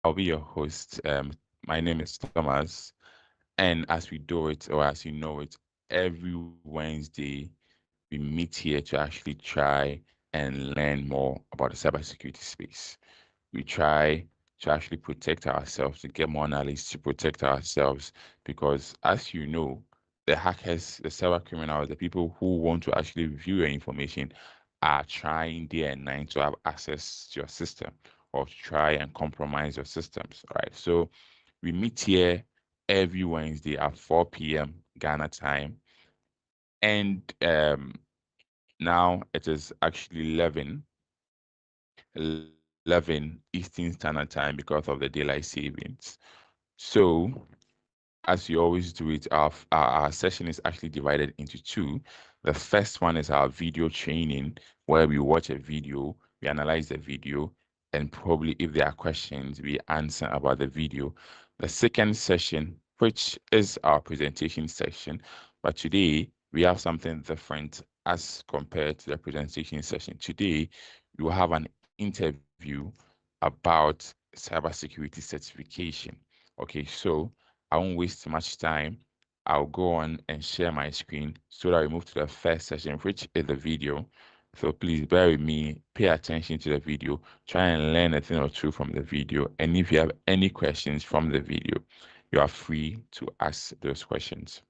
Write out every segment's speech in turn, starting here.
I'll be your host. My name is Thomas, and as we do it, or as you know it, every Wednesday we meet here to actually try and learn more about the cybersecurity space. We try to actually protect ourselves, to get more knowledge, to protect ourselves, because as you know, the hackers, the cyber criminals, the people who want to actually view your information are trying day and night to have access to your system or to try and compromise your systems. All right. So we meet here every Wednesday at 4 p.m. Ghana time. And now it is actually 11 Eastern Standard Time because of the daylight savings. So, as we always do it, our session is actually divided into two. The first one is our video training, where we watch a video, we analyze the video, and probably if there are questions, we answer about the video. The second session, which is our presentation section, but today we have something different as compared to the presentation session. Today, we will have an interview about cybersecurity certification. Okay, so I won't waste much time. I'll go on and share my screen so that we move to the first session, which is the video. So please bear with me, pay attention to the video, try and learn a thing or two from the video. And if you have any questions from the video, you are free to ask those questions.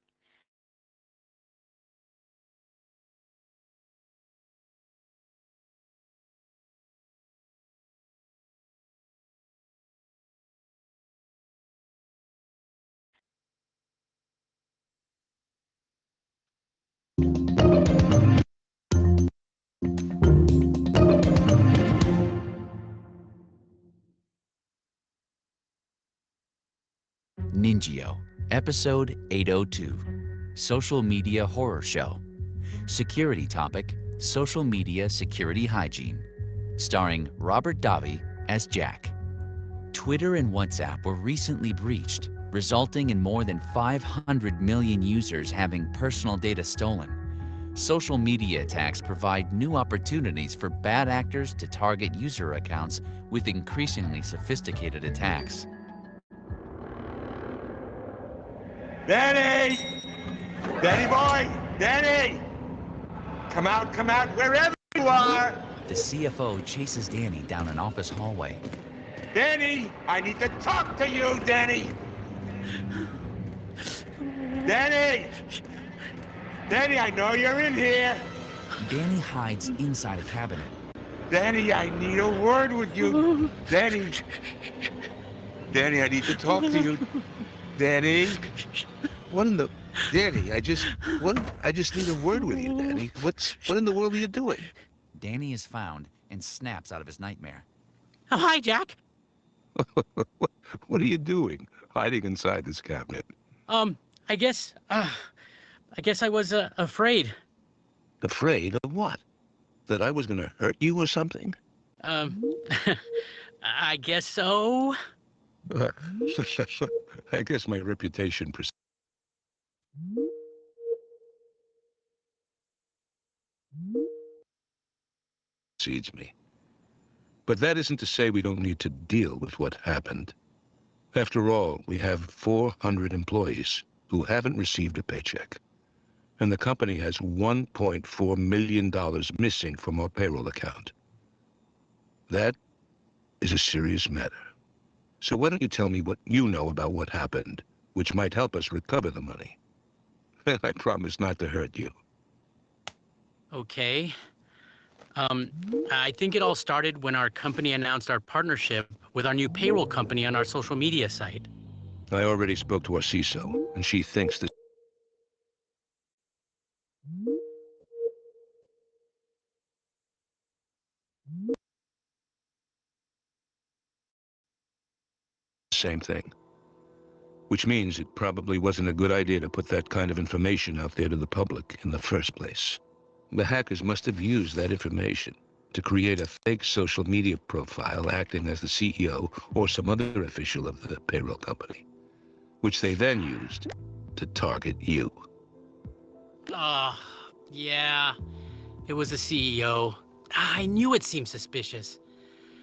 Ningio, Episode 802, Social Media Horror Show. Security topic, Social Media Security Hygiene. Starring Robert Davi as Jack. Twitter and WhatsApp were recently breached, resulting in more than 500 million users having personal data stolen. Social media attacks provide new opportunities for bad actors to target user accounts with increasingly sophisticated attacks. Danny! Danny boy! Danny! Come out, wherever you are! The CFO chases Danny down an office hallway. Danny! I need to talk to you, Danny! Danny! Danny, I know you're in here! Danny hides inside a cabinet. Danny, I need a word with you! Danny! Danny, I need to talk to you! Danny! What in the... Danny, I just need a word with you, Danny. What in the world are you doing? Danny is found and snaps out of his nightmare. Oh, hi, Jack. What are you doing? Hiding inside this cabinet. Um, I guess, I was afraid. Afraid of what? That I was gonna hurt you or something? Um, I guess so. I guess my reputation precedes me. But that isn't to say we don't need to deal with what happened. After all, we have 400 employees who haven't received a paycheck. And the company has $1.4 million missing from our payroll account. That is a serious matter. So why don't you tell me what you know about what happened, which might help us recover the money? And I promise not to hurt you. Okay. I think it all started when our company announced our partnership with our new payroll company on our social media site. I already spoke to our CISO, and she thinks the same thing. Which means it probably wasn't a good idea to put that kind of information out there to the public in the first place. The hackers must have used that information to create a fake social media profile acting as the CEO or some other official of the payroll company, which they then used to target you. Oh, yeah. It was the CEO. I knew it seemed suspicious.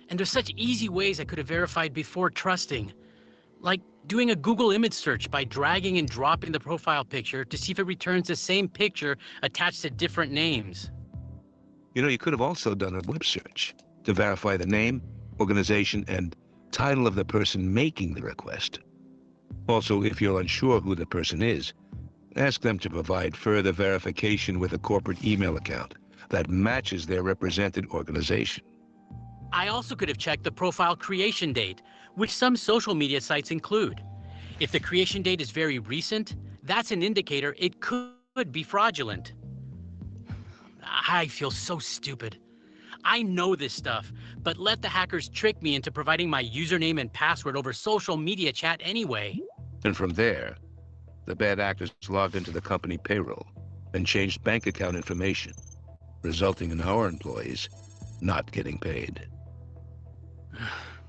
And there's such easy ways I could have verified before trusting. Like doing a Google image search by dragging and dropping the profile picture to see if it returns the same picture attached to different names. You know, you could have also done a web search to verify the name, organization, and title of the person making the request. Also, if you're unsure who the person is, ask them to provide further verification with a corporate email account that matches their represented organization. I also could have checked the profile creation date, which some social media sites include. If the creation date is very recent, that's an indicator it could be fraudulent. I feel so stupid. I know this stuff, but let the hackers trick me into providing my username and password over social media chat anyway. And from there, the bad actors logged into the company payroll and changed bank account information, resulting in our employees not getting paid.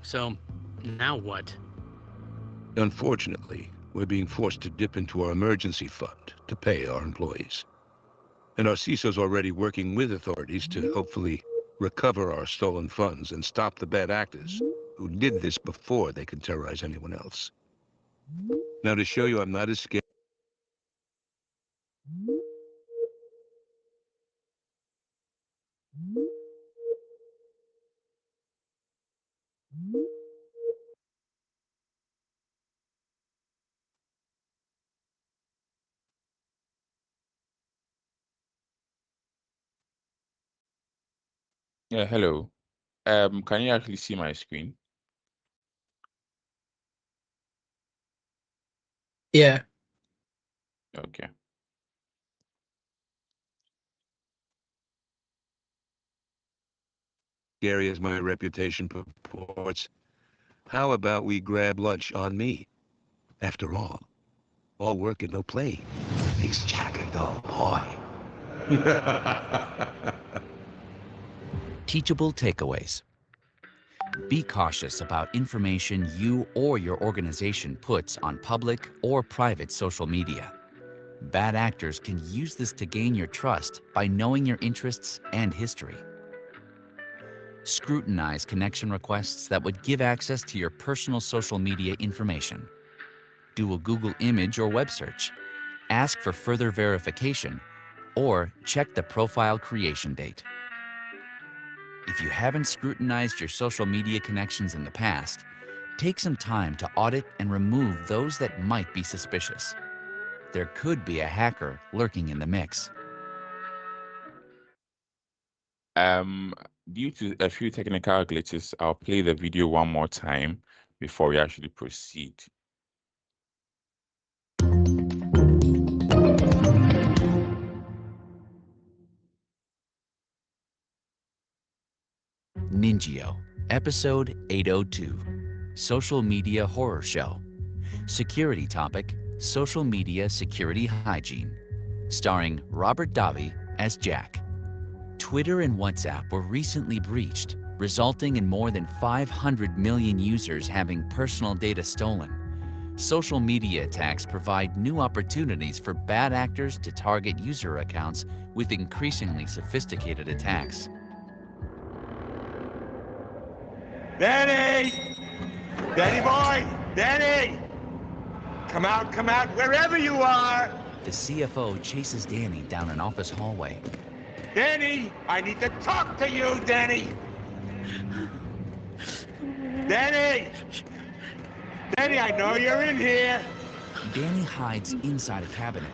So, now what? Unfortunately, we're being forced to dip into our emergency fund to pay our employees. And our CISO's already working with authorities to hopefully recover our stolen funds and stop the bad actors who did this before they could terrorize anyone else. Now, to show you I'm not as scared. Yeah, hello. Can you actually see my screen? Yeah. Okay. Scary as my reputation purports. How about we grab lunch on me? After all work and no play makes Jack a dull boy. Teachable takeaways. Be cautious about information you or your organization puts on public or private social media. Bad actors can use this to gain your trust by knowing your interests and history. Scrutinize connection requests that would give access to your personal social media information. Do a Google image or web search. Ask for further verification, or check the profile creation date. If you haven't scrutinized your social media connections in the past, take some time to audit and remove those that might be suspicious. There could be a hacker lurking in the mix. Due to a few technical glitches, I'll play the video one more time before we actually proceed. Ninjio, Episode 802, Social Media Horror Show. Security topic, Social Media Security Hygiene. Starring Robert Davi as Jack. Twitter and WhatsApp were recently breached, resulting in more than 500 million users having personal data stolen. Social media attacks provide new opportunities for bad actors to target user accounts with increasingly sophisticated attacks. Danny! Danny boy! Danny! Come out, wherever you are! The CFO chases Danny down an office hallway. Danny! I need to talk to you, Danny! Danny! Danny, I know you're in here! Danny hides inside a cabinet.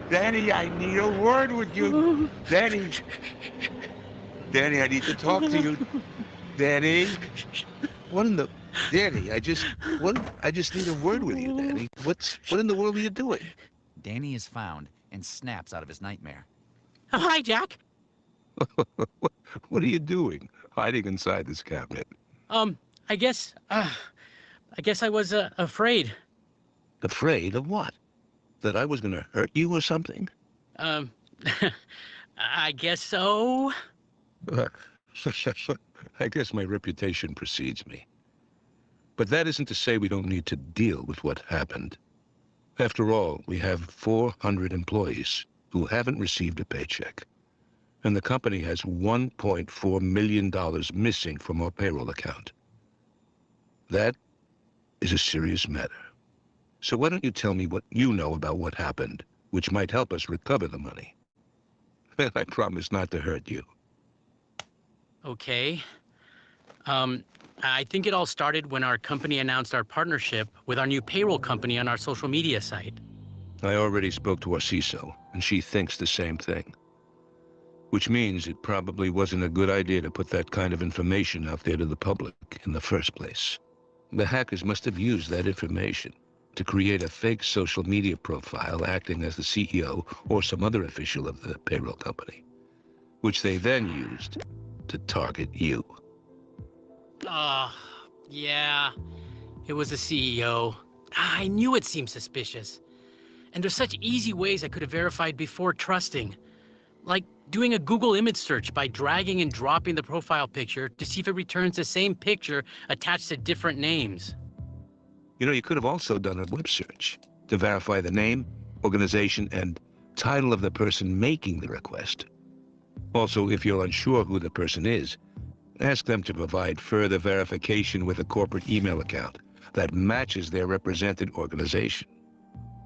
Danny, I need a word with you! Danny! Danny, I need to talk to you! Danny! What in the... Danny, I just need a word with you, Danny. What in the world are you doing? Danny is found and snaps out of his nightmare. Oh, hi, Jack. What are you doing, hiding inside this cabinet? I guess I was afraid. Afraid of what? That I was gonna hurt you or something? I guess so. I guess my reputation precedes me. But that isn't to say we don't need to deal with what happened. After all, we have 400 employees who haven't received a paycheck. And the company has $1.4 million missing from our payroll account. That is a serious matter. So why don't you tell me what you know about what happened, which might help us recover the money? I promise not to hurt you. Okay. I think it all started when our company announced our partnership with our new payroll company on our social media site. I already spoke to our CISO, and she thinks the same thing. Which means it probably wasn't a good idea to put that kind of information out there to the public in the first place. The hackers must have used that information to create a fake social media profile acting as the CEO or some other official of the payroll company, which they then used to target you. Yeah, it was the CEO. I knew it seemed suspicious. And there's such easy ways I could have verified before trusting. Like doing a Google image search by dragging and dropping the profile picture to see if it returns the same picture attached to different names. You know, you could have also done a web search to verify the name, organization, and title of the person making the request. Also, if you're unsure who the person is, ask them to provide further verification with a corporate email account that matches their represented organization.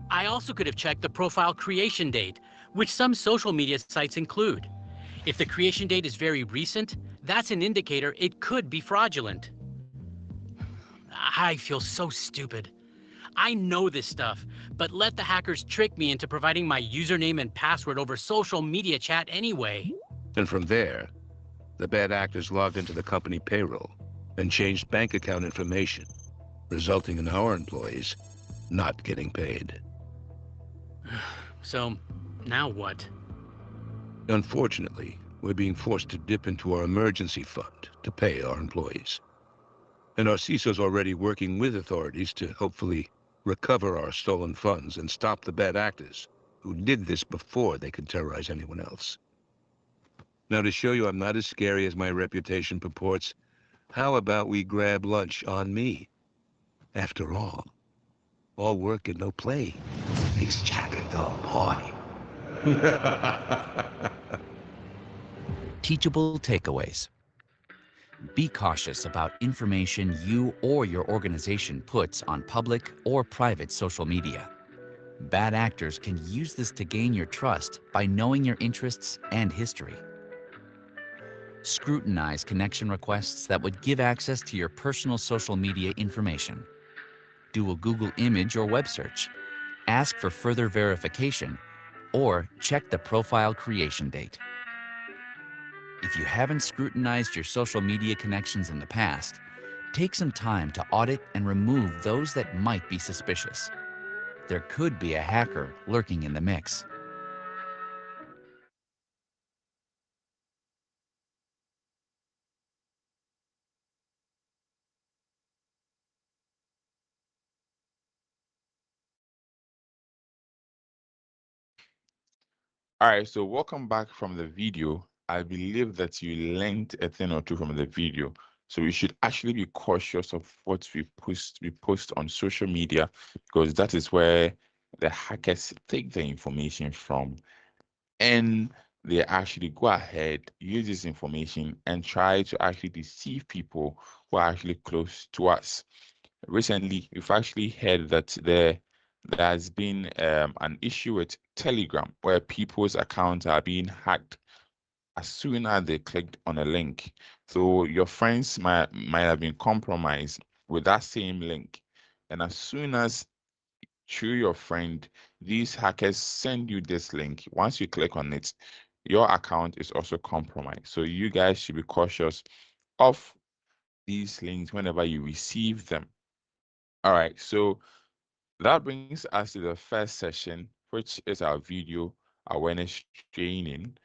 I also could have checked the profile creation date, which some social media sites include. If the creation date is very recent, that's an indicator it could be fraudulent. I feel so stupid. I know this stuff, but let the hackers trick me into providing my username and password over social media chat anyway. And from there, the bad actors logged into the company payroll and changed bank account information, resulting in our employees not getting paid. So, now what? Unfortunately, we're being forced to dip into our emergency fund to pay our employees. And our CISO's already working with authorities to hopefully recover our stolen funds and stop the bad actors who did this before they could terrorize anyone else. Now, to show you I'm not as scary as my reputation purports, how about we grab lunch on me? After all work and no play makes Jack a dull boy. Teachable takeaways. Be cautious about information you or your organization puts on public or private social media. Bad actors can use this to gain your trust by knowing your interests and history. Scrutinize connection requests that would give access to your personal social media information. Do a Google image or web search. Ask for further verification, or check the profile creation date. If you haven't scrutinized your social media connections in the past, take some time to audit and remove those that might be suspicious. There could be a hacker lurking in the mix. All right, so welcome back from the video. I believe that you learned a thing or two from the video. So we should actually be cautious of what we post on social media, because that is where the hackers take the information from, and they actually go ahead, use this information, and try to actually deceive people who are actually close to us. Recently, we've actually heard that there has been an issue with Telegram where people's accounts are being hacked as soon as they clicked on a link. So your friends might have been compromised with that same link. And as soon as through your friend, these hackers send you this link, once you click on it, your account is also compromised. So you guys should be cautious of these links whenever you receive them. All right, so that brings us to the first session, which is our video awareness training.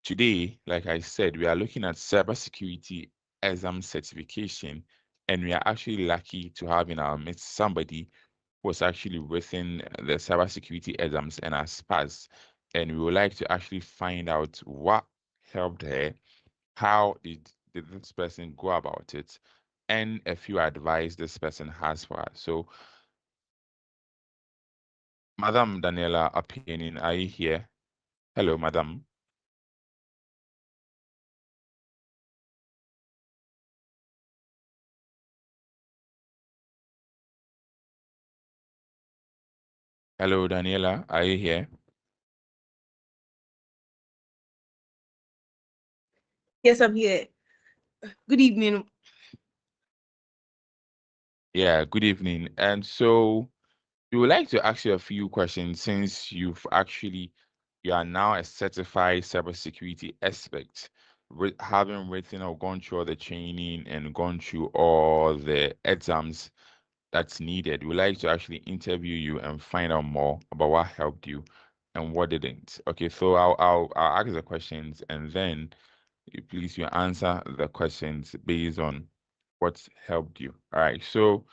Today, like I said, we are looking at cybersecurity exam certification, and we are actually lucky to have in our midst somebody who was actually within the cybersecurity exams and has passed. And we would like to actually find out what helped her, how did this person go about it, and a few advice this person has for us. So Madam Daniela Apienin, are you here? Hello, Madam. Hello, Daniela. Are you here? Yes, I'm here. Good evening. Yeah, good evening. And so we would like to ask you a few questions since you are now a certified cybersecurity expert, having written or gone through all the training and gone through all the exams that's needed. We'd like to actually interview you and find out more about what helped you and what didn't. Okay, so I'll ask the questions and then you answer the questions based on what helped you. All right. So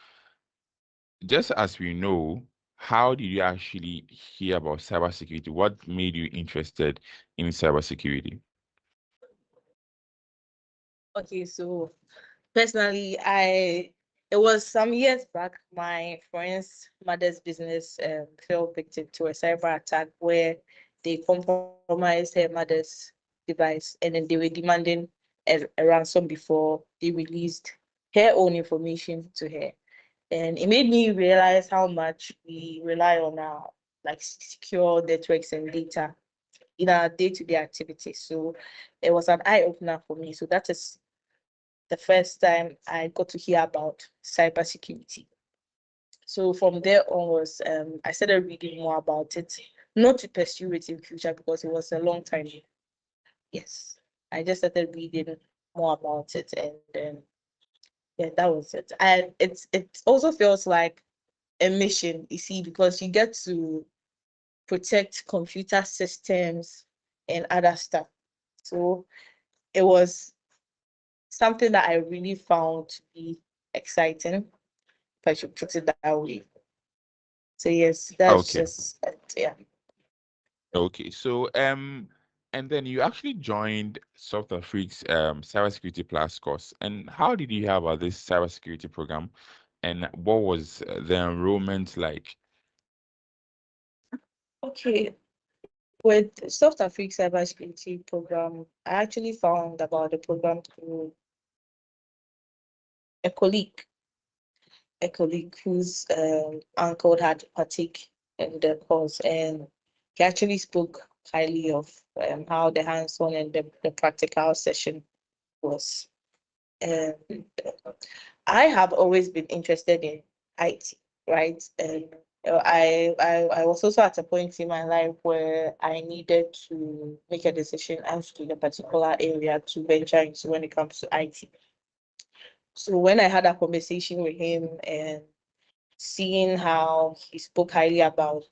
just as we know, how did you actually hear about cybersecurity? What made you interested in cybersecurity? Okay, so personally, it was some years back. My friend's mother's business fell victim to a cyber attack where they compromised her mother's device, and then they were demanding a ransom before they released her own information to her. And it made me realize how much we rely on our like secure networks and data in our day-to-day activities. So it was an eye-opener for me. So that is the first time I got to hear about cybersecurity. So from there onwards, I started reading more about it, not to pursue it in future because it was a long time. Yes, I just started reading more about it, and then yeah, that was it. And it also feels like a mission, you see, because you get to protect computer systems and other stuff. So it was something that I really found to be exciting, if I should put it that way. So yes, that's Okay. just it. Yeah. Okay. So and then you actually joined Software Freaks Cybersecurity Plus course. And how did you hear about this cybersecurity program? And what was the enrollment like? Okay. With Soft Africa Cybersecurity Program, I actually found about the program through a colleague, whose uncle had partake in the course, and he actually spoke highly of how the hands-on and the practical session was. And I have always been interested in IT, right? And I was also at a point in my life where I needed to make a decision as to the particular area to venture into when it comes to IT. So when I had a conversation with him and seeing how he spoke highly about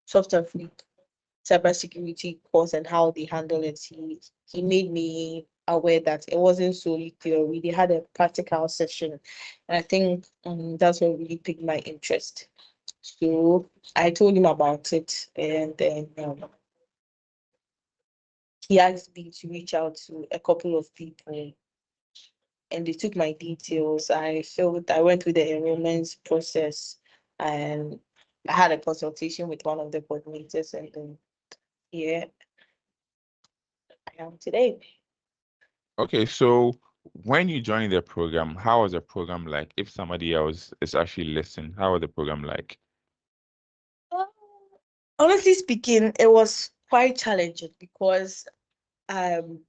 software fleet, cybersecurity course and how they handle it, he made me aware that it wasn't solely theory. They had a practical session. And I think that's what really piqued my interest. So I told him about it, and then he asked me to reach out to a couple of people, and they took my details. I went through the enrollment process, and I had a consultation with one of the coordinators, and then here I am today. Okay, so when you joined the program, how was the program like? If somebody else is actually listening, how was the program like? Uh, Honestly speaking, it was quite challenging because um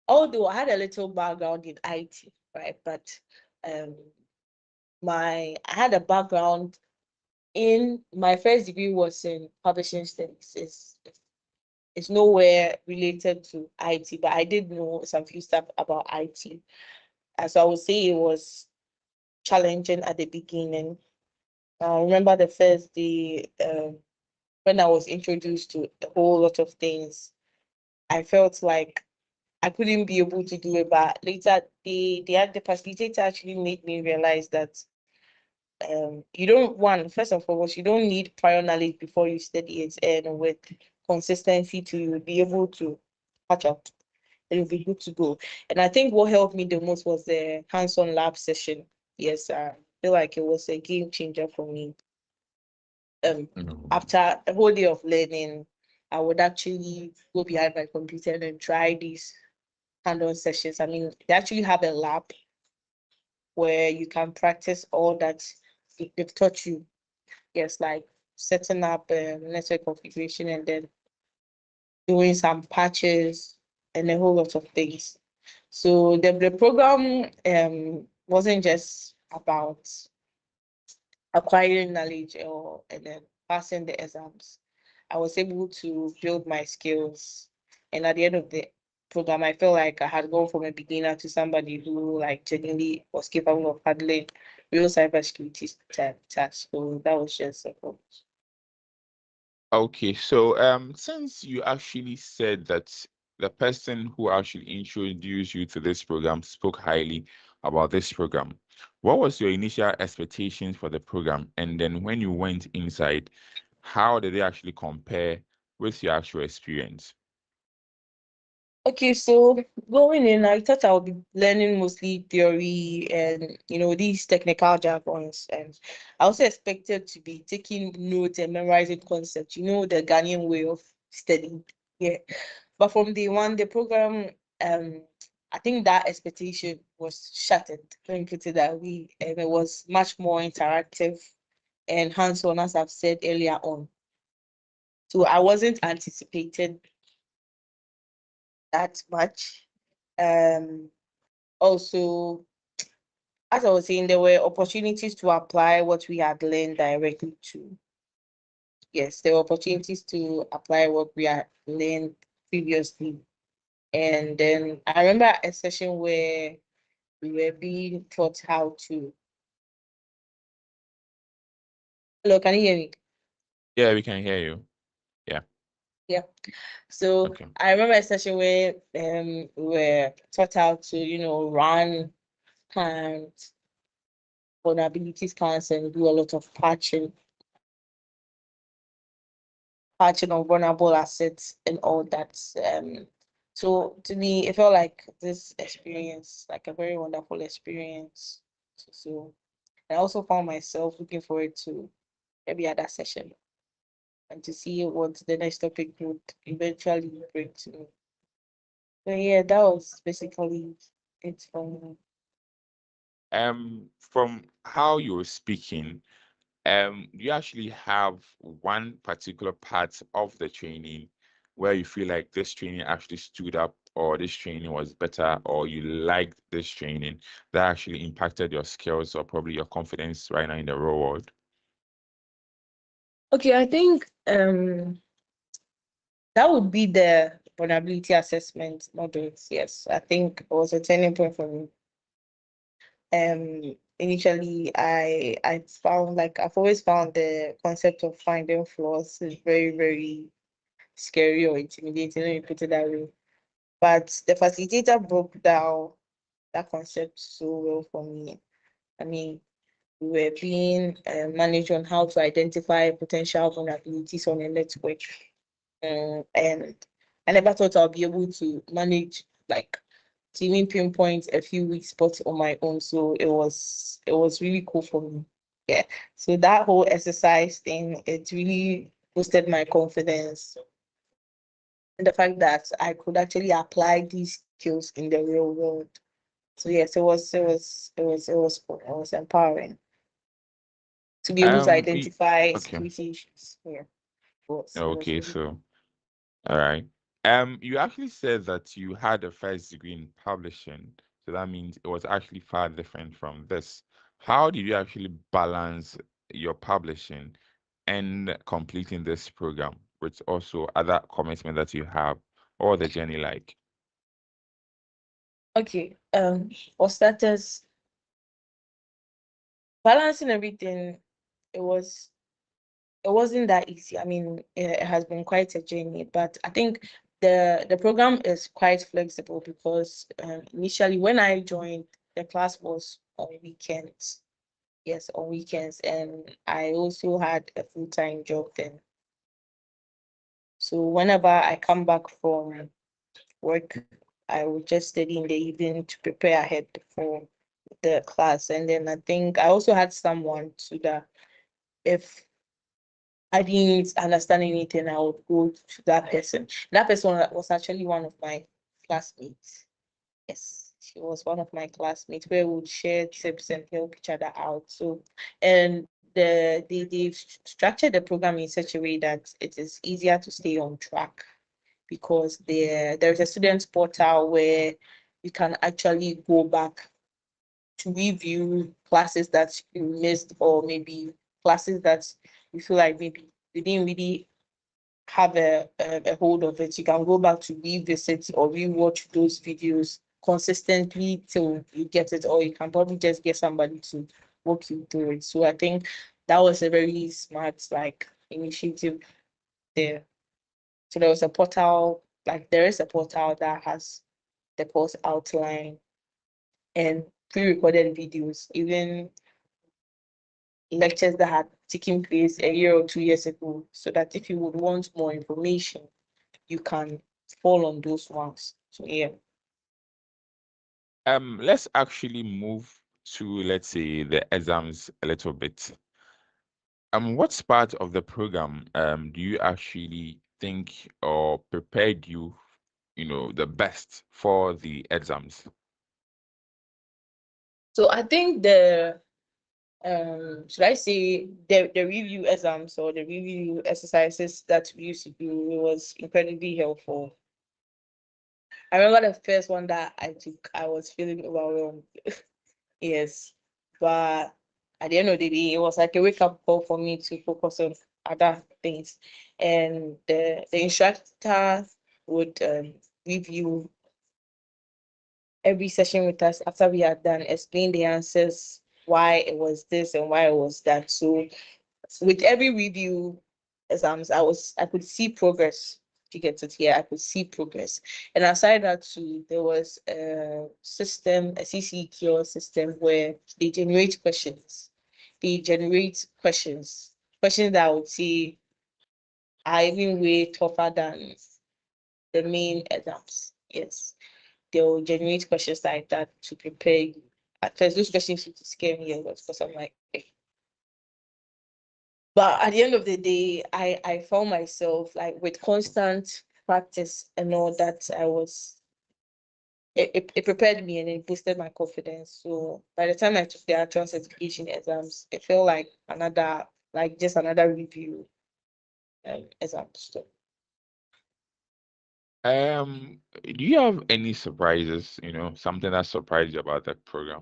although I had a little background in IT, right? But um I had a background in my first degree was in publishing studies. It's nowhere related to IT, but I did know some few stuff about IT. And so I would say it was challenging at the beginning. I remember the first day when I was introduced to a whole lot of things. I felt like I couldn't be able to do it, but later the facilitator actually made me realize that you don't first and foremost, you don't need prior knowledge before you study it, and with consistency to be able to catch up, it'll be good to go. And I think what helped me the most was the hands-on lab session. Yes, I feel like it was a game changer for me. Mhm. After a whole day of learning, I would actually go behind my computer and try these hands-on sessions. I mean, they actually have a lab where you can practice all that they've taught you. Yes, like setting up network configuration and then doing some patches and a whole lot of things. So the program wasn't just about acquiring knowledge or and then passing the exams. I was able to build my skills, and at the end of the program, I felt like I had gone from a beginner to somebody who like genuinely was capable of handling real cybersecurity tasks. So that was just a problem. Okay, so since you actually said that the person who actually introduced you to this program spoke highly about this program, what was your initial expectations for the program? And then when you went inside, how did they actually compare with your actual experience? Okay, so going in, I thought I would be learning mostly theory and these technical jargons, and I also expected to be taking notes and memorizing concepts, the Ghanaian way of studying. Yeah. But from day one, the program, I think that expectation was shattered, let me put it that way. And it was much more interactive and hands-on, as I've said earlier on. So I wasn't anticipated that much. Also, as I was saying, there were opportunities to apply what we had learned directly to. Yes, there were opportunities to apply what we had learned previously. And then I remember a session where we were being taught how to. Hello, can you hear me? Yeah, we can hear you. Yeah. Yeah. So Okay. I remember a session where we were taught how to, run scans, vulnerability scans, and do a lot of patching on vulnerable assets and all that. So to me, it felt like this experience, like a very wonderful experience. So I also found myself looking forward to every other session and to see what the next topic would eventually bring to me. So yeah, that was basically it for me. From how you were speaking, do you actually have one particular part of the training where you feel like this training actually stood up, or this training was better, or you liked this training that actually impacted your skills or probably your confidence right now in the real world? Okay, I think that would be the vulnerability assessment modules. Yes, I think it was a turning point for me. Initially I found, like, I've always found the concept of finding flaws is very, very scary or intimidating, let me put it that way. But the facilitator broke down that concept so well for me. I mean, we were being managed on how to identify potential vulnerabilities on a network. And I never thought I'll be able to manage, like, to even pinpoint a few weak spots on my own. So it was really cool for me. Yeah. So that whole exercise thing, it really boosted my confidence. And the fact that I could actually apply these skills in the real world. So yes, it was empowering to be able to We, identify okay. security issues. Yeah. It was Okay, really so cool. all right. You actually said that you had a first degree in publishing, so that means it was actually far different from this. How did you actually balance your publishing and completing this program with also other commitment that you have, or the journey like? Okay. For starters, balancing everything, it was it wasn't that easy. I mean, it has been quite a journey, but I think the program is quite flexible because initially when I joined, the class was on weekends. Yes, on weekends, and I also had a full-time job then. So whenever I come back from work, I would just study in the evening to prepare ahead for the class. And then I think I also had someone to that if I didn't understand anything, I would go to that person. That person was actually one of my classmates. Yes, she was one of my classmates where we would share tips and help each other out. So, and they've structured the program in such a way that it is easier to stay on track, because there's a student portal where you can actually go back to review classes that you missed, or maybe classes that you feel like maybe you didn't really have a hold of it. You can go back to revisit or rewatch those videos consistently till you get it, or you can probably just get somebody to walk you through it. So I think that was a very smart initiative there. So there was a portal, there is a portal that has the course outline and pre-recorded videos, even lectures that had taken place a year or 2 years ago, so that if you would want more information, you can fall on those ones. So yeah. Let's actually move to, let's say, the exams a little bit. What part of the program do you actually think or prepared you, the best for the exams? So I think the should I say the review exams or the review exercises that we used to do was incredibly helpful. I remember the first one that I took, I was feeling overwhelmed. Yes, but at the end of the day, it was like a wake-up call for me to focus on other things. And the instructor would review every session with us after we had done, explain the answers, why it was this and why it was that. So with every review exams, I could see progress. To get it here, I could see progress. And aside that too, there was a system, a CCQ system, where they generate questions. Questions that I would say are even way tougher than the main exams. Yes, they will generate questions like that to prepare you. At first, those questions used to scare me a lot, because I'm like, eh. But at the end of the day, I found myself with constant practice and all that, it prepared me and it boosted my confidence. So by the time I took the actual certification exams, it felt like just another review exam. So Do you have any surprises, something that surprised you about that program?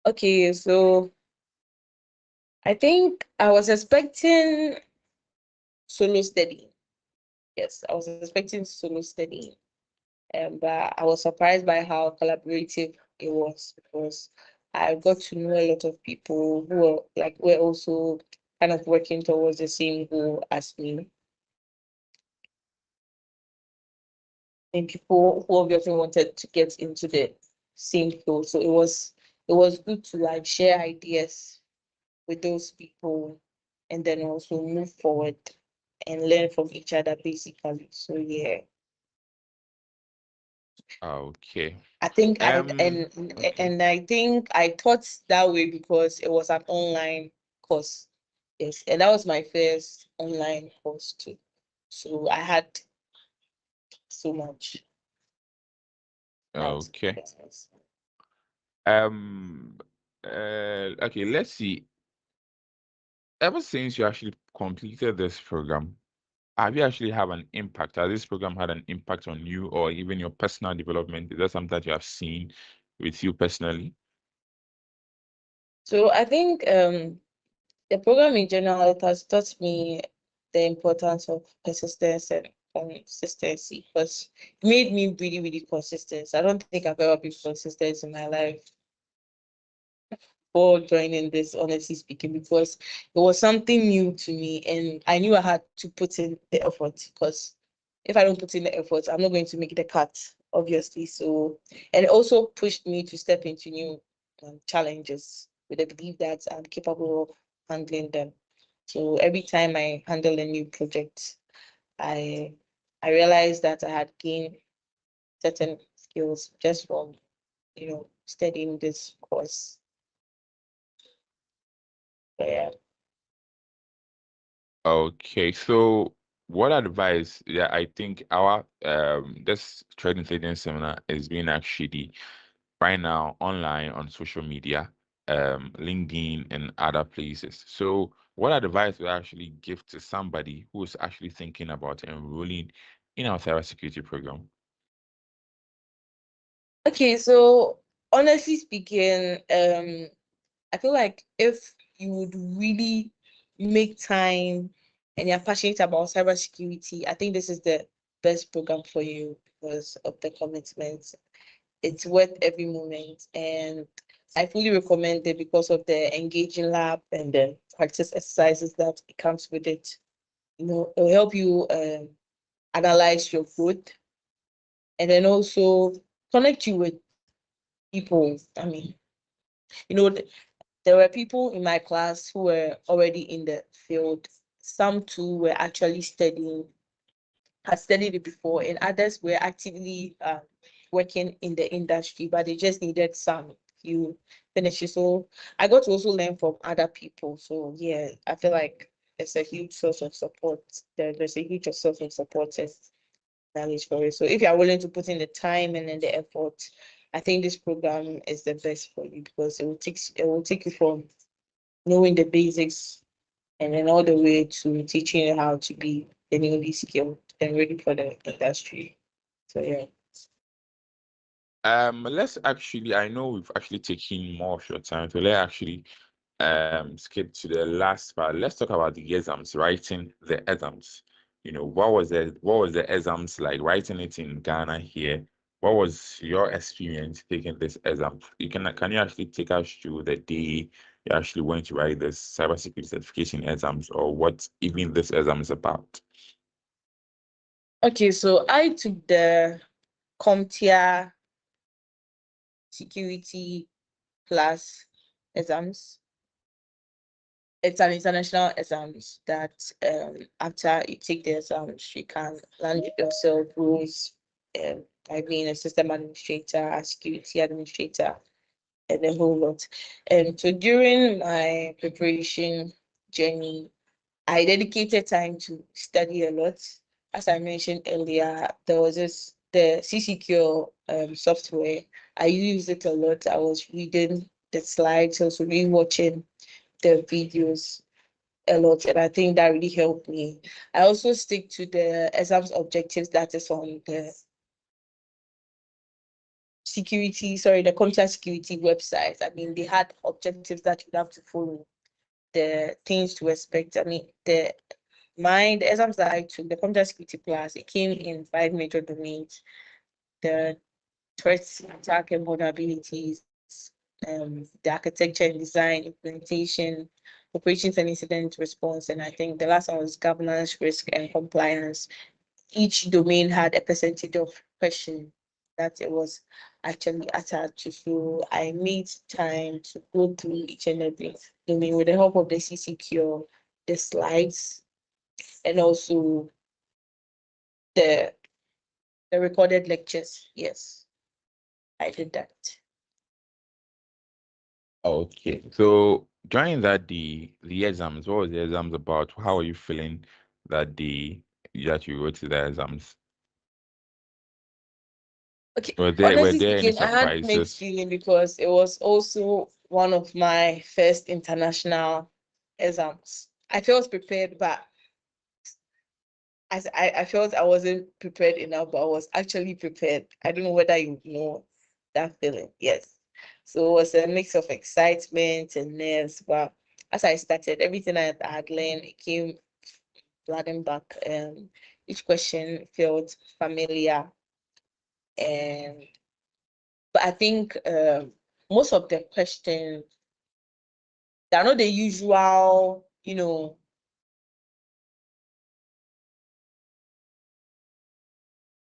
okay, so I think I was expecting solo studying. Yes, I was expecting solo studying. But I was surprised by how collaborative it was, because I got to know a lot of people who were also kind of working towards the same goal as me, and people who obviously wanted to get into the same field. So it was good to share ideas with those people, and then also move forward and learn from each other basically. So yeah. Okay. I think Okay. and I think I thought that way because it was an online course. Yes, and that was my first online course too. So I had so much. That was Okay. my first. Um, okay, let's see. Ever since you actually completed this program, have you actually have an impact? Has this program had an impact on you or even your personal development? Is that something that you have seen with you personally? So I think the program in general, it has taught me the importance of persistence and consistency, because it made me really, really consistent. I don't think I've ever been consistent in my life for joining this, honestly speaking, because it was something new to me and I knew I had to put in the effort, because if I don't put in the effort, I'm not going to make the cut, obviously. So, and it also pushed me to step into new challenges with the belief that I'm capable of handling them. So every time I handle a new project, I I realized that I had gained certain skills just from studying this course. So, yeah. Okay, so what advice, yeah, I think our this trading trading seminar is being actually right now online on social media. LinkedIn and other places. So what advice would I actually give to somebody who is actually thinking about enrolling in our cybersecurity program? Okay, so honestly speaking, I feel like if you would really make time and you're passionate about cybersecurity, I think this is the best program for you because of the commitment. It's worth every moment, and I fully recommend it because of the engaging lab and the practice exercises that it comes with it. You know, it will help you analyze your code and then also connect you with people. I mean, you know, there were people in my class who were already in the field. Some too were actually studying, had studied it before, and others were actively working in the industry, but they just needed some few finishes. So I got to also learn from other people. So yeah, I feel like it's a huge source of support. There's a huge source of support and knowledge for it. So if you are willing to put in the time and then the effort, I think this program is the best for you because it will take you from knowing the basics and then all the way to teaching you how to be genuinely skilled and ready for the industry. So yeah. Let's actually, I know we've actually taken more of your time, so let's actually skip to the last part. Let's talk about the exams, writing the exams. You know, what was the exams like, writing it in Ghana here? What was your experience taking this exam? Can you actually take us through the day you actually went to write this cybersecurity certification exams, or what even this exam is about? Okay, so I took the CompTIA security class exams. It's an international exams that after you take the exams, you can land yourself roles by being a system administrator, a security administrator, and a whole lot. And so during my preparation journey, I dedicated time to study a lot. As I mentioned earlier, there was the CCQ software. I used it a lot. I was reading the slides, also rewatching the videos a lot, and I think that really helped me. I also stick to the exams objectives that is on the the computer security website. I mean, they had objectives that you have to follow, the things to expect. I mean, the exams that I took, the computer security class, it came in 5 major domains: the threats, attack, and vulnerabilities, the architecture and design, implementation, operations and incident response, and I think the last one was governance, risk, and compliance. Each domain had a percentage of question that it was actually attached to. So I made time to go through each and every domain with the help of the CCQ, the slides, and also the recorded lectures. Yes, I did that. Okay, so during that the exams, what was the exams about? How are you feeling that day that you wrote the exams? Okay, Were honestly there any speaking, I had mixed surprises? feeling because it was also one of my first international exams. I felt prepared, but I felt I wasn't prepared enough, but I was actually prepared. I don't know whether you know that feeling. Yes. So it was a mix of excitement and nerves, but as I started, everything I had learned, it came flooding back. Each question felt familiar, and but I think most of the questions, they're not the usual,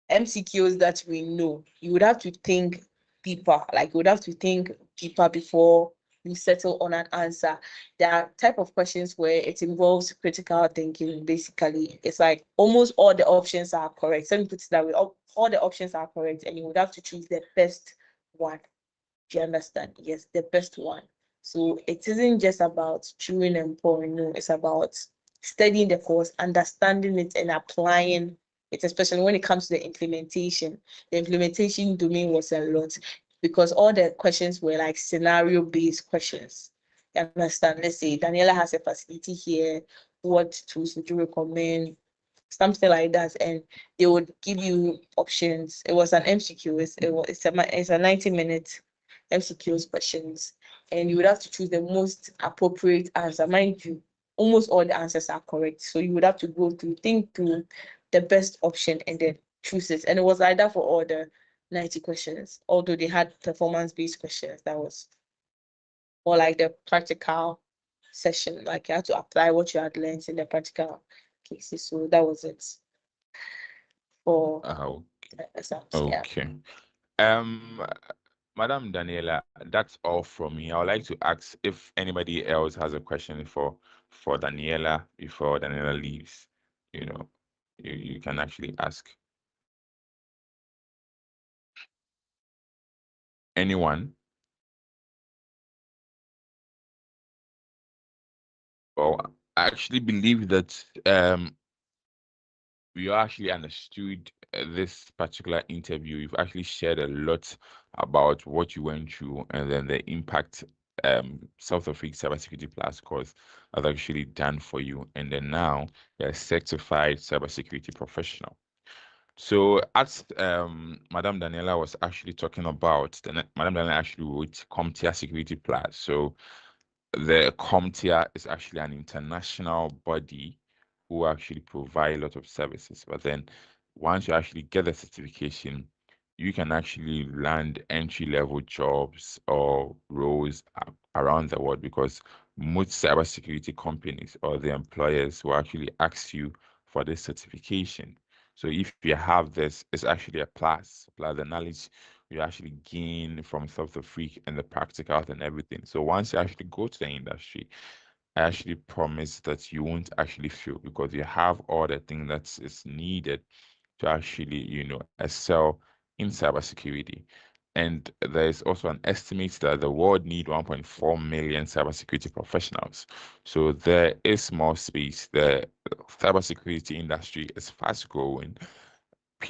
MCQs that we know. You would have to think deeper, like you would have to think deeper before you settle on an answer. There are type of questions where it involves critical thinking. Basically, it's like almost all the options are correct. Let me put it that way. All the options are correct, and you would have to choose the best one. Do you understand? Yes, the best one. So it isn't just about chewing and pouring. No, it's about studying the course, understanding it, and applying it, especially when it comes to the implementation. The implementation domain was a lot. because all the questions were like scenario-based questions. You understand? Let's say Daniela has a facility here. What tools would you recommend? Something like that, and they would give you options. It was an MCQ. It's a 90-minute MCQs questions, and you would have to choose the most appropriate answer. Mind you, almost all the answers are correct, so you would have to think through the best option and then choose it. And it was like that for all the 90 questions, although they had performance-based questions. That was more like the practical session, like you had to apply what you had learned in the practical cases. So that was it for exams. Yeah. Okay. Madam Daniela, that's all from me. I would like to ask if anybody else has a question for Daniela before Daniela leaves. You know, you can actually ask. Anyone? Well, I actually believe that we actually understood this particular interview. You've actually shared a lot about what you went through and then the impact South Africa Cybersecurity Plus course has actually done for you. And then now you're a certified cybersecurity professional. So as Madam Daniela was actually talking about, Madam Daniela actually wrote CompTIA Security Plus. So the CompTIA is actually an international body who actually provide a lot of services. But then once you actually get the certification, you can actually land entry-level jobs or roles around the world, because most cybersecurity companies or the employers will actually ask you for this certification. So if you have this, it's actually a plus the knowledge you actually gain from South Africa and the practicals and everything. So once you actually go to the industry, I actually promise that you won't actually fail, because you have all the things that is needed to actually, excel in cybersecurity. And there is also an estimate that the world need 1.4 million cybersecurity professionals. So there is more space. The cybersecurity industry is fast growing.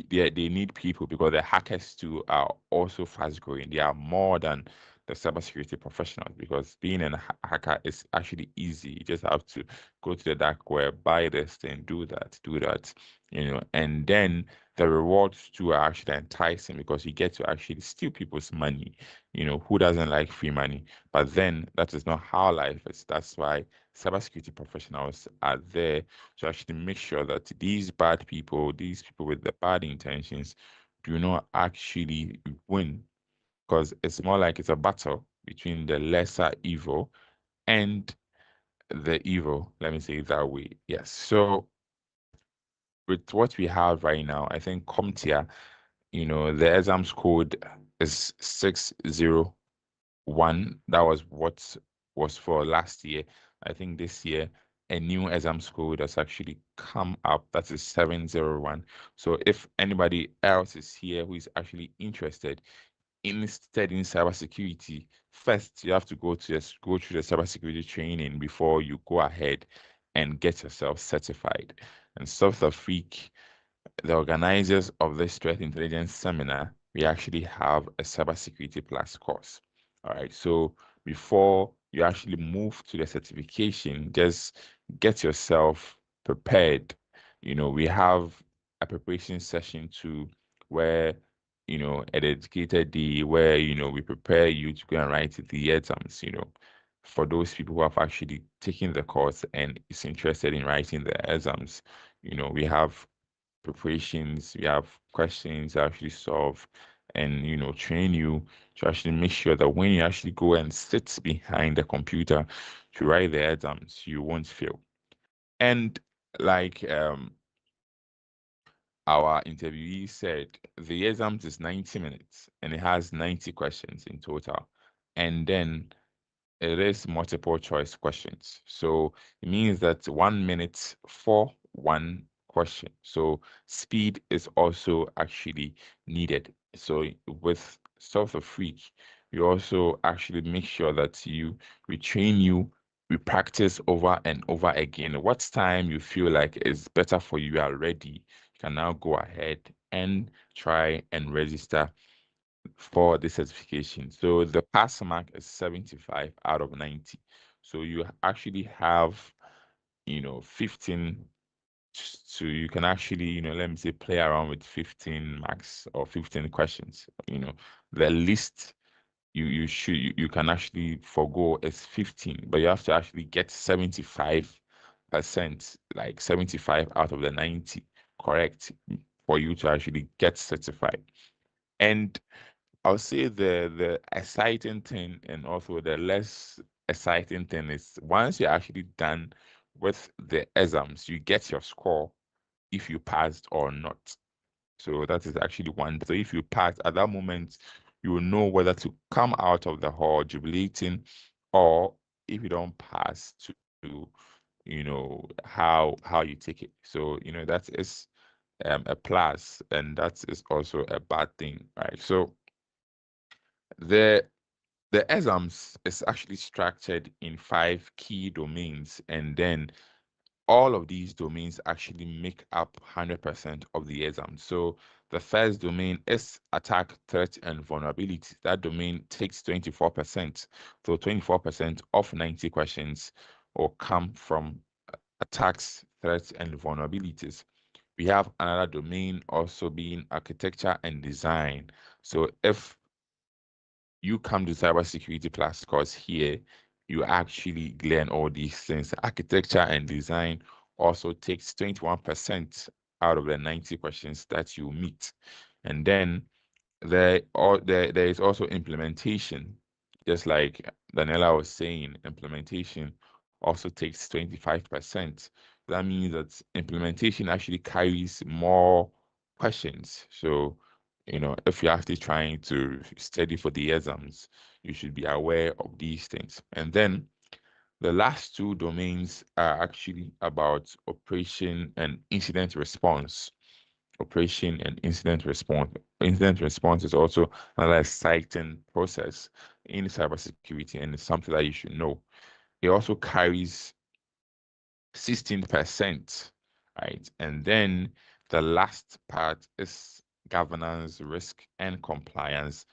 They need people because the hackers too are also fast growing. They are more than the cybersecurity professionals, because being a hacker is actually easy. You just have to go to the dark web, buy this thing, do that, and then the rewards too are actually enticing, because you get to actually steal people's money. Who doesn't like free money? But then that is not how life is. That's why cybersecurity professionals are there to actually make sure that these people with the bad intentions, do not actually win, because it's more like it's a battle between the lesser evil and the evil. Let me say it that way. Yes. So with what we have right now, I think CompTIA, the exams code is 601. That was what was for last year. I think this year a new exams code has actually come up. That is 701. So if anybody else is here who is actually interested in studying cybersecurity, first you have to go through the cybersecurity training before you go ahead and get yourself certified. And South Africa, the organizers of this threat intelligence seminar, we actually have a cybersecurity plus course. All right. So before you actually move to the certification, just get yourself prepared. We have a preparation session too, where a dedicated day where we prepare you to go and write the exams. For those people who have actually taken the course and is interested in writing the exams, we have preparations, we have questions to actually solve, and train you to actually make sure that when you actually go and sit behind the computer to write the exams, you won't fail. And like our interviewee said, the exams is 90 minutes and it has 90 questions in total. And then it is multiple choice questions. So it means that 1 minute for one question. So speed is also actually needed. So with South Africa, we also actually make sure that we train you, we practice over and over again. What time you feel like is better for you, are ready, you can now go ahead and try and register for the certification. So the pass mark is 75 out of 90. So you actually have, 15. So you can actually, let me say, play around with 15 marks or 15 questions. The least you can actually forgo is 15, but you have to actually get 75%, like 75 out of the 90 correct for you to actually get certified. And I'll say the exciting thing and also the less exciting thing is once you're actually done with the exams, you get your score if you passed or not. So that is actually one. So if you pass at that moment, you will know whether to come out of the hall jubilating, or if you don't pass, to how you take it. So that is a plus, and that is also a bad thing, right? So the the exams is actually structured in 5 key domains, and then all of these domains actually make up 100% of the exam. So the first domain is attack, threat, and vulnerability. That domain takes 24%. So 24% of 90 questions will come from attacks, threats, and vulnerabilities. We have another domain also being architecture and design. So if you come to cybersecurity plus course here, you actually learn all these things. Architecture and design also takes 21% out of the 90 questions that you meet. And then there is also implementation. Just like Daniela was saying, implementation also takes 25%. That means that implementation actually carries more questions. So if you're actually trying to study for the exams, you should be aware of these things. And then the last 2 domains are actually about operation and incident response. Operation and incident response. Incident response is also another exciting process in cybersecurity, and it's something that you should know. It also carries 16%, right? And then the last part is governance, risk, and compliance,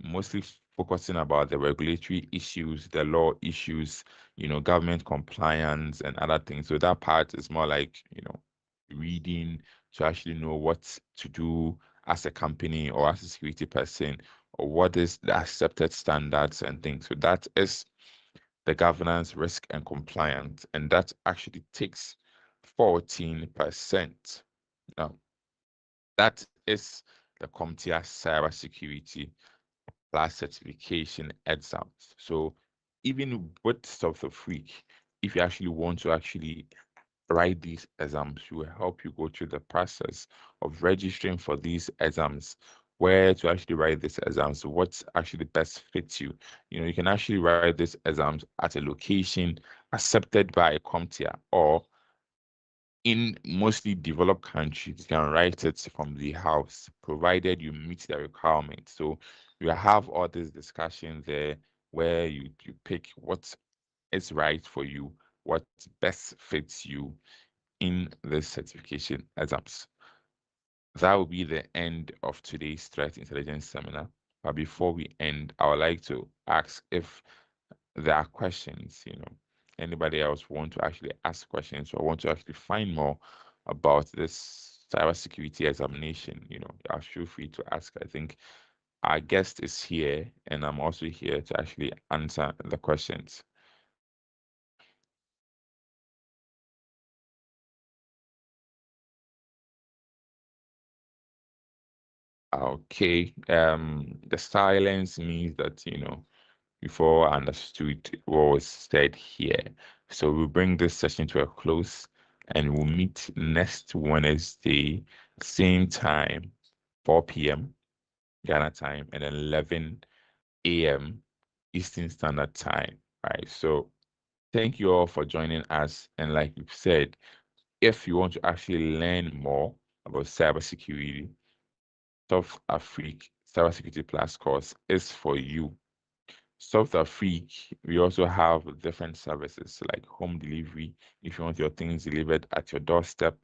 mostly focusing about the regulatory issues, the law issues, government compliance and other things. So that part is more like, reading to actually know what to do as a company or as a security person, or what is the accepted standards and things. So that is the governance, risk, and compliance, and that actually takes 14%. Now, that is the CompTIA cybersecurity plus certification exams. So even with Software Freak, if you actually want to actually write these exams, we will help you go through the process of registering for these exams, where to actually write these exams, what actually best fits you. You can actually write these exams at a location accepted by CompTIA, or in mostly developed countries, you can write it from the house, provided you meet the requirements. So you have all these discussions there where you pick what is right for you, what best fits you in the certification exams. That will be the end of today's threat intelligence seminar. But before we end, I would like to ask if there are questions, anybody else want to actually ask questions or want to actually find more about this cybersecurity examination, feel free to ask. I think our guest is here, and I'm also here to actually answer the questions. Okay, the silence means that, before I understood what was said here. So we'll bring this session to a close, and we'll meet next Wednesday, same time, 4 p.m. Ghana time, and then 11 a.m. Eastern Standard Time. Right. So thank you all for joining us. And like we've said, if you want to actually learn more about cybersecurity, South Africa Cybersecurity Plus course is for you. South Africa, we also have different services like home delivery if you want your things delivered at your doorstep.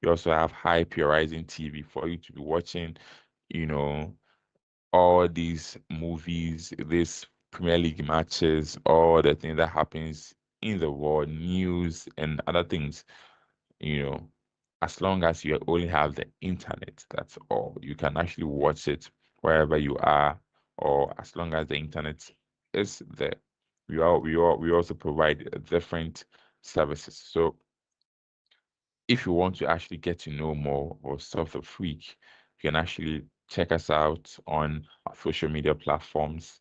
We also have high polarizing TV for you to be watching, you know, all these movies, these Premier League matches, all the things that happens in the world, news and other things, you know, as long as you only have the internet, that's all. You can actually watch it wherever you are, or as long as the internet is there. We also provide different services. So if you want to actually get to know more or Solve the Freak, you can actually check us out on our social media platforms,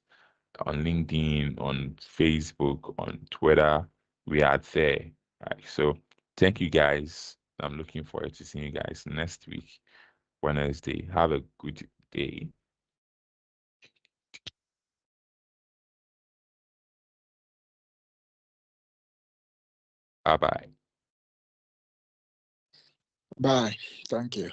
on LinkedIn, on Facebook, on Twitter. We are there. Right. So thank you guys. I'm looking forward to seeing you guys next week, Wednesday. Have a good day. Bye bye. Bye. Thank you.